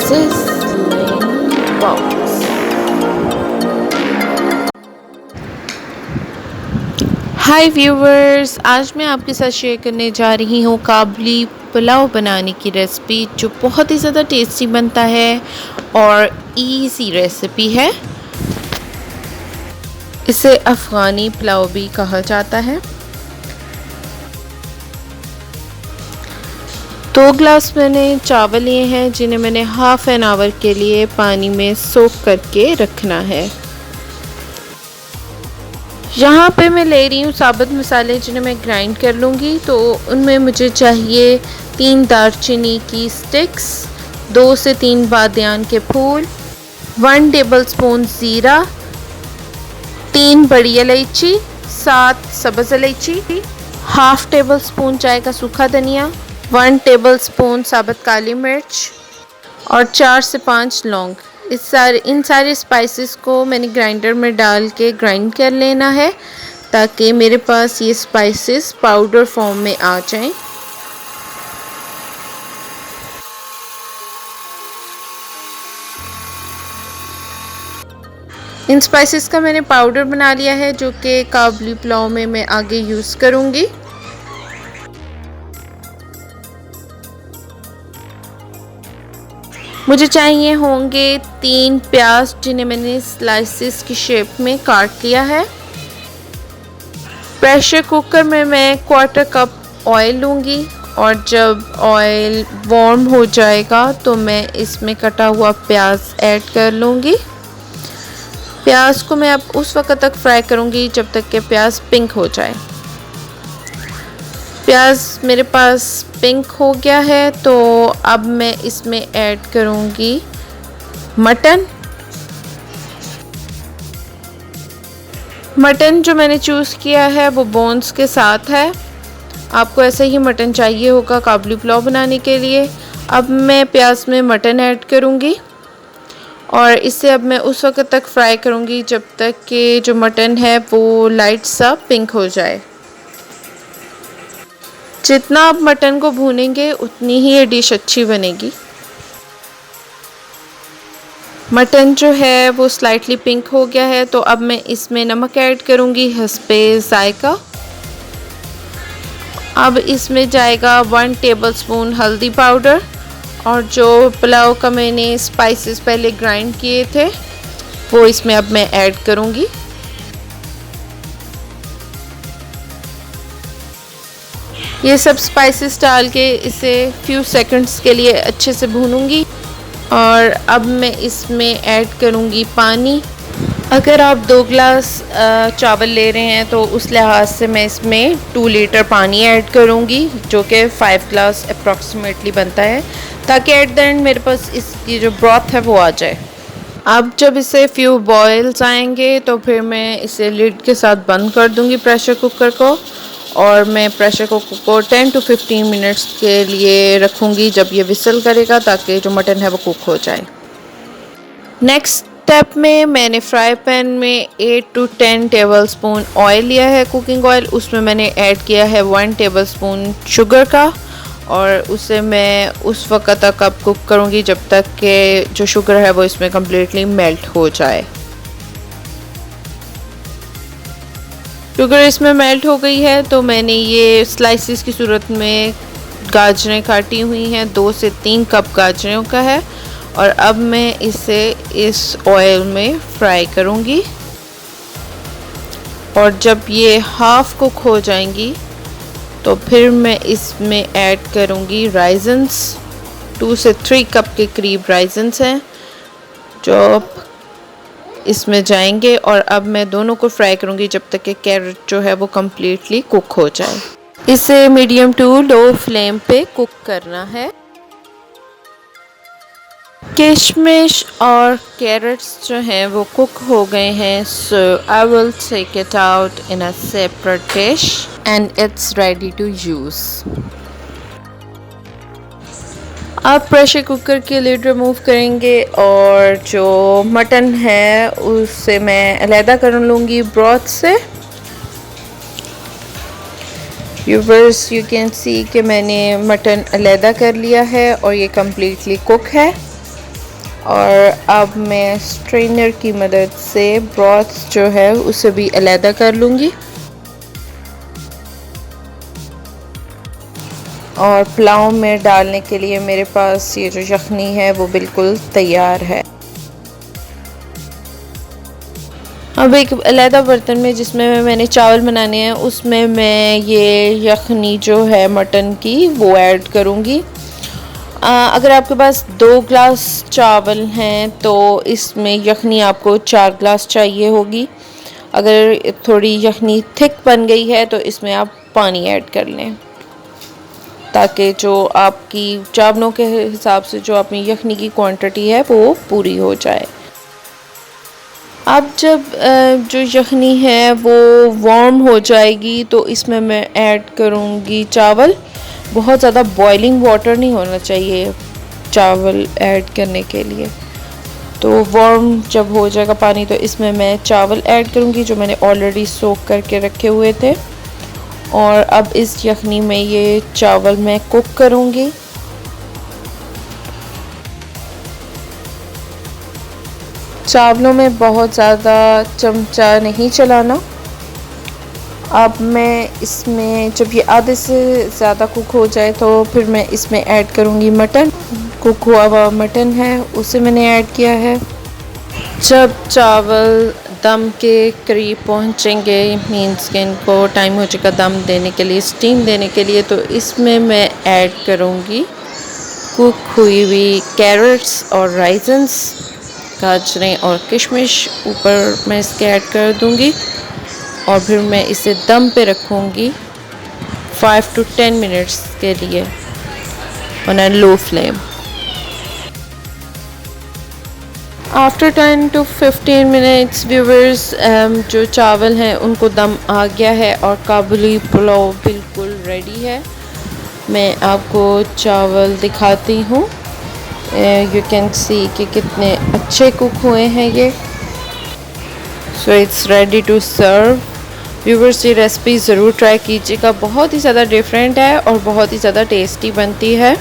sizzling box. हाय viewers, आज मैं आपके साथ शेयर करने जा रही हूँ काबुली पुलाव बनाने की रेसिपी, जो बहुत ही ज़्यादा टेस्टी बनता है और इजी रेसिपी है। इसे अफ़गानी पुलाव भी कहा जाता है। 2 ग्लास मैंने चावल लिए हैं, जिन्हें मैंने हाफ एन आवर के लिए पानी में सोक करके रखना है। यहाँ पे मैं ले रही हूँ साबुत मसाले, जिन्हें मैं ग्राइंड कर लूँगी। तो उनमें मुझे चाहिए 3 दालचीनी की स्टिक्स, 2 से 3 बादियान के फूल, 1 टेबलस्पून ज़ीरा, 3 बड़ी इलायची, 7 सब्ज़ इलायची, हाफ टेबल स्पून चाय का सूखा धनिया, 1 टेबलस्पून साबुत काली मिर्च और 4 से 5 लौंग। इन सारे स्पाइसेस को मैंने ग्राइंडर में डाल के ग्राइंड कर लेना है, ताकि मेरे पास ये स्पाइसेस पाउडर फॉर्म में आ जाएं। इन स्पाइसेस का मैंने पाउडर बना लिया है, जो कि काबुली पुलाव में मैं आगे यूज़ करूँगी। मुझे चाहिए होंगे 3 प्याज, जिन्हें मैंने स्लाइसेस की शेप में काट लिया है। प्रेशर कुकर में मैं 1/4 कप ऑयल लूँगी और जब ऑयल वार्म हो जाएगा तो मैं इसमें कटा हुआ प्याज ऐड कर लूँगी। प्याज को मैं अब उस वक्त तक फ्राई करूँगी जब तक कि प्याज पिंक हो जाए। प्याज मेरे पास पिंक हो गया है, तो अब मैं इसमें ऐड करूँगी मटन। मटन जो मैंने चूज़ किया है वो बोन्स के साथ है। आपको ऐसा ही मटन चाहिए होगा काबुली पुलाव बनाने के लिए। अब मैं प्याज में मटन ऐड करूँगी और इसे अब मैं उस वक्त तक फ्राई करूँगी जब तक कि जो मटन है वो लाइट सा पिंक हो जाए। जितना आप मटन को भूनेंगे उतनी ही ये डिश अच्छी बनेगी। मटन जो है वो स्लाइटली पिंक हो गया है, तो अब मैं इसमें नमक ऐड करूँगी हस्बे ज़ायका। अब इसमें जाएगा 1 टेबलस्पून हल्दी पाउडर और जो पुलाव का मैंने स्पाइसेस पहले ग्राइंड किए थे वो इसमें अब मैं ऐड करूँगी। ये सब स्पाइसेस डाल के इसे फ्यू सेकंड्स के लिए अच्छे से भूनूंगी और अब मैं इसमें ऐड करूँगी पानी। अगर आप 2 ग्लास चावल ले रहे हैं तो उस लिहाज से मैं इसमें 2 लीटर पानी ऐड करूँगी, जो कि 5 ग्लास अप्रॉक्सीमेटली बनता है, ताकि एट द एंड मेरे पास इसकी जो ब्रॉथ है वो आ जाए। अब जब इसे फ्यू बॉयल्स आएंगे तो फिर मैं इसे लिड के साथ बंद कर दूँगी प्रेशर कुकर को, और मैं प्रेशर कुकर को 10 to 15 मिनट्स के लिए रखूँगी जब ये विसल करेगा, ताकि जो मटन है वो कुक हो जाए। नेक्स्ट स्टेप में मैंने फ्राई पैन में 8 to 10 टेबलस्पून ऑयल लिया है, कुकिंग ऑयल। उसमें मैंने ऐड किया है 1 टेबलस्पून शुगर का, और उसे मैं उस वक्त तक अब कुक करूँगी जब तक कि जो शुगर है वो इसमें कम्प्लीटली मेल्ट हो जाए। शुगर इसमें मेल्ट हो गई है तो मैंने ये स्लाइसिस की सूरत में गाजरें काटी हुई हैं, 2 से 3 कप गाजरों का है, और अब मैं इसे इस ऑयल में फ्राई करूँगी। और जब ये हाफ कुक हो जाएंगी तो फिर मैं इसमें ऐड करूँगी राइजन्स। 2 से 3 कप के करीब राइजन्स हैं जो इसमें जाएंगे, और अब मैं दोनों को फ्राई करूँगी जब तक कि कैरेट जो है वो कम्प्लीटली कुक हो जाए। इसे मीडियम टू लो फ्लेम पे कुक करना है। किशमिश और कैरेट्स जो हैं वो कुक हो गए हैं, so I will take it out in a separate dish and it's ready to use. अब प्रेशर कुकर की लिड रिमूव करेंगे और जो मटन है उसे मैं अलहदा कर लूँगी ब्रॉथ से। व्यूवर्स, यू कैन सी कि मैंने मटन अलहदा कर लिया है और ये कम्प्लीटली कुक है। और अब मैं स्ट्रेनर की मदद से ब्रॉथ जो है उसे भी अलहदा कर लूँगी। और पुलाव में डालने के लिए मेरे पास ये जो यखनी है वो बिल्कुल तैयार है। अब एक अलहदा बर्तन में जिसमें मैंने चावल बनाने हैं उसमें मैं ये यखनी जो है मटन की वो ऐड करूँगी। अगर आपके पास 2 ग्लास चावल हैं तो इसमें यखनी आपको 4 ग्लास चाहिए होगी। अगर थोड़ी यखनी थिक बन गई है तो इसमें आप पानी ऐड कर लें, ताकि जो आपकी चावलों के हिसाब से जो अपनी यखनी की क्वांटिटी है वो पूरी हो जाए। अब जब जो यखनी है वो वार्म हो जाएगी तो इसमें मैं ऐड करूँगी चावल। बहुत ज़्यादा बॉइलिंग वाटर नहीं होना चाहिए चावल ऐड करने के लिए। तो वार्म जब हो जाएगा पानी तो इसमें मैं चावल ऐड करूँगी जो मैंने ऑलरेडी सोक करके रखे हुए थे। और अब इस यखनी में ये चावल मैं कुक करूँगी। चावलों में बहुत ज़्यादा चमचा नहीं चलाना। अब मैं इसमें जब ये आधे से ज़्यादा कुक हो जाए तो फिर मैं इसमें ऐड करूँगी मटन। कुक हुआ हुआ मटन है उसे मैंने ऐड किया है। जब चावल दम के करीब पहुँचेंगे, मीन्स कि इनको टाइम हो जाएगा दम देने के लिए, स्टीम देने के लिए, तो इसमें मैं ऐड करूँगी कुक हुई हुई कैरेट्स और राइजन्स, गाजरें और किशमिश ऊपर मैं इसके ऐड कर दूँगी। और फिर मैं इसे दम पे रखूँगी 5 to 10 मिनट्स के लिए on a low flame. After 10 to 15 minutes viewers, जो चावल हैं उनको दम आ गया है और काबुली पुलाव बिल्कुल रेडी है। मैं आपको चावल दिखाती हूँ। यू कैन सी कि कितने अच्छे कुक हुए हैं ये। So it's ready to serve. Viewers, ये रेसिपी ज़रूर ट्राई कीजिएगा, बहुत ही ज़्यादा डिफरेंट है और बहुत ही ज़्यादा टेस्टी बनती है।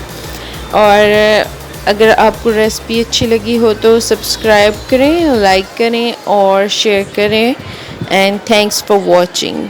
और अगर आपको रेसिपी अच्छी लगी हो तो सब्सक्राइब करें, लाइक करें और शेयर करें। And thanks for watching.